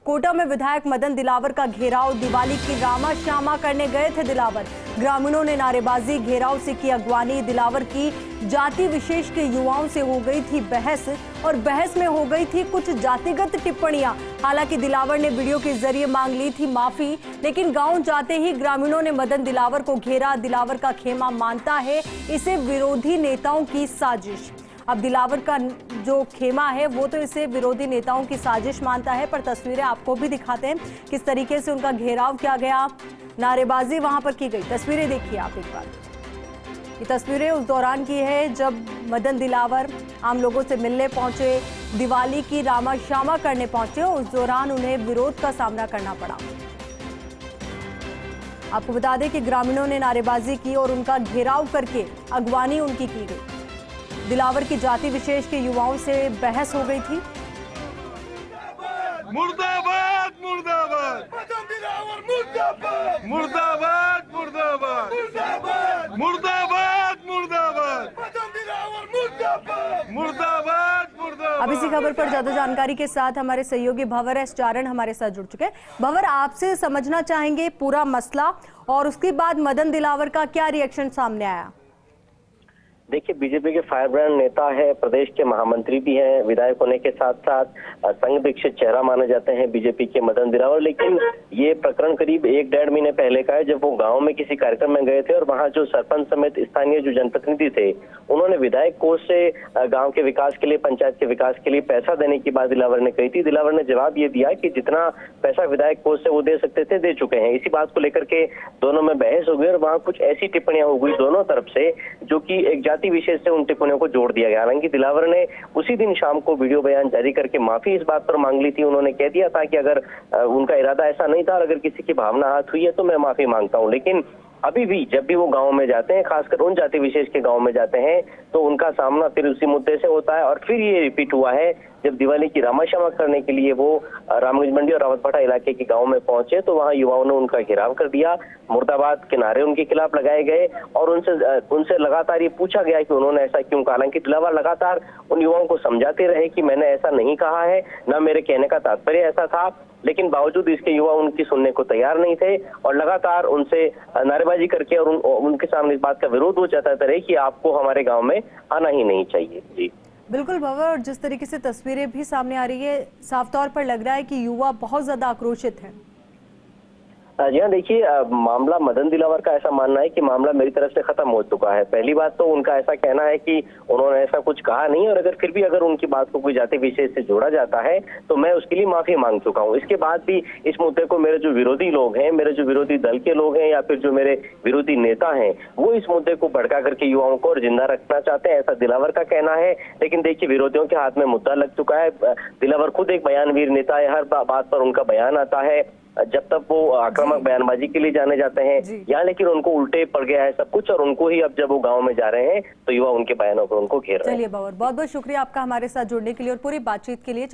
कोटा में विधायक मदन दिलावर का घेराव, दिवाली की रामा श्यामा करने गए थे दिलावर। ग्रामीणों ने नारेबाजी, घेराव से की अगवानी। दिलावर की जाति विशेष के युवाओं से हो गई थी बहस और बहस में हो गई थी कुछ जातिगत टिप्पणियां। हालांकि दिलावर ने वीडियो के जरिए मांग ली थी माफी, लेकिन गांव जाते ही ग्रामीणों ने मदन दिलावर को घेरा। दिलावर का खेमा मानता है इसे विरोधी नेताओं की साजिश। अब दिलावर का जो खेमा है वो तो इसे विरोधी नेताओं की साजिश मानता है, पर तस्वीरें आपको भी दिखाते हैं किस तरीके से उनका घेराव किया गया, नारेबाजी वहां पर की गई। तस्वीरें देखिए आप एक बार। ये तस्वीरें उस दौरान की है जब मदन दिलावर आम लोगों से मिलने पहुंचे, दिवाली की रामा श्यामा करने पहुंचे। उस दौरान उन्हें विरोध का सामना करना पड़ा। आपको बता दें कि ग्रामीणों ने नारेबाजी की और उनका घेराव करके अगवानी उनकी की गई। दिलावर की जाति विशेष के युवाओं से बहस हो गई थी। मुर्दाबाद मुर्दाबाद मुर्दाबाद मुर्दाबाद मुर्दाबाद मुर्दाबाद मुर्दाबाद मुर्दाबाद मुर्दाबाद। अब इसी खबर पर ज्यादा जानकारी के साथ हमारे सहयोगी भंवर एस चारण हमारे साथ जुड़ चुके हैं। भंवर, आपसे समझना चाहेंगे पूरा मसला और उसके बाद मदन दिलावर का क्या रिएक्शन सामने आया। देखिए, बीजेपी के फायरब्रांड नेता है, प्रदेश के महामंत्री भी हैं, विधायक होने के साथ साथ संघ विकसित चेहरा माने जाते हैं बीजेपी के मदन दिलावर। लेकिन ये प्रकरण करीब 1-1.5 महीने पहले का है, जब वो गांव में किसी कार्यक्रम में गए थे और वहां जो सरपंच समेत स्थानीय जो जनप्रतिनिधि थे उन्होंने विधायक कोष से गाँव के विकास के लिए, पंचायत के विकास के लिए पैसा देने की बात दिलावर ने कही थी। दिलावर ने जवाब ये दिया कि जितना पैसा विधायक कोष से वो दे सकते थे दे चुके हैं। इसी बात को लेकर के दोनों में बहस हो गई और वहां कुछ ऐसी टिप्पणियां हो गई दोनों तरफ से जो कि एक जाति विशेष से उन टिप्पणियों को जोड़ दिया गया। हालांकि दिलावर ने उसी दिन शाम को वीडियो बयान जारी करके माफी इस बात पर मांग ली थी। उन्होंने कह दिया था कि अगर उनका इरादा ऐसा नहीं था और अगर किसी की भावना आहत हुई है तो मैं माफी मांगता हूं। लेकिन अभी भी जब भी वो गांव में जाते हैं, खासकर उन जाति विशेष के गांव में जाते हैं, तो उनका सामना फिर उसी मुद्दे से होता है। और फिर ये रिपीट हुआ है जब दिवाली की रामा श्यामा करने के लिए वो रामगंज मंडी और रावतभाटा इलाके के गांव में पहुंचे तो वहां युवाओं ने उनका घेराव कर दिया। मुर्दाबाद के नारे उनके खिलाफ लगाए गए और उनसे लगातार ये पूछा गया कि उन्होंने ऐसा क्यों कहा। हालांकि दिलावर लगातार उन युवाओं को समझाते रहे कि मैंने ऐसा नहीं कहा है, ना मेरे कहने का तात्पर्य ऐसा था, लेकिन बावजूद इसके युवा उनकी सुनने को तैयार नहीं थे और लगातार उनसे नारेबाजी करके और उनके सामने इस बात का विरोध वो जताते रहे कि आपको हमारे गांव में आना ही नहीं चाहिए। जी बिल्कुल भंवर, और जिस तरीके से तस्वीरें भी सामने आ रही है, साफ तौर पर लग रहा है कि युवा बहुत ज्यादा आक्रोशित है। जी हाँ, देखिए, मामला मदन दिलावर का ऐसा मानना है कि मामला मेरी तरफ से खत्म हो चुका है। पहली बात तो उनका ऐसा कहना है कि उन्होंने ऐसा कुछ कहा नहीं और अगर फिर भी अगर उनकी बात को कोई जाति विशेष से जोड़ा जाता है तो मैं उसके लिए माफी मांग चुका हूँ। इसके बाद भी इस मुद्दे को मेरे जो विरोधी लोग हैं, मेरे जो विरोधी दल के लोग हैं या फिर जो मेरे विरोधी नेता हैं, वो इस मुद्दे को भड़का करके युवाओं को और जिंदा रखना चाहते हैं, ऐसा दिलावर का कहना है। लेकिन देखिए, विरोधियों के हाथ में मुद्दा लग चुका है। दिलावर खुद एक बयानवीर नेता है, हर बात पर उनका बयान आता है। जब तक वो आक्रामक बयानबाजी के लिए जाने जाते हैं यहाँ, लेकिन उनको उल्टे पड़ गया है सब कुछ और उनको ही अब जब वो गांव में जा रहे हैं तो युवा उनके बयानों पर उनको घेर रहे हैं। चलिए भंवर, बहुत बहुत शुक्रिया आपका हमारे साथ जुड़ने के लिए और पूरी बातचीत के लिए।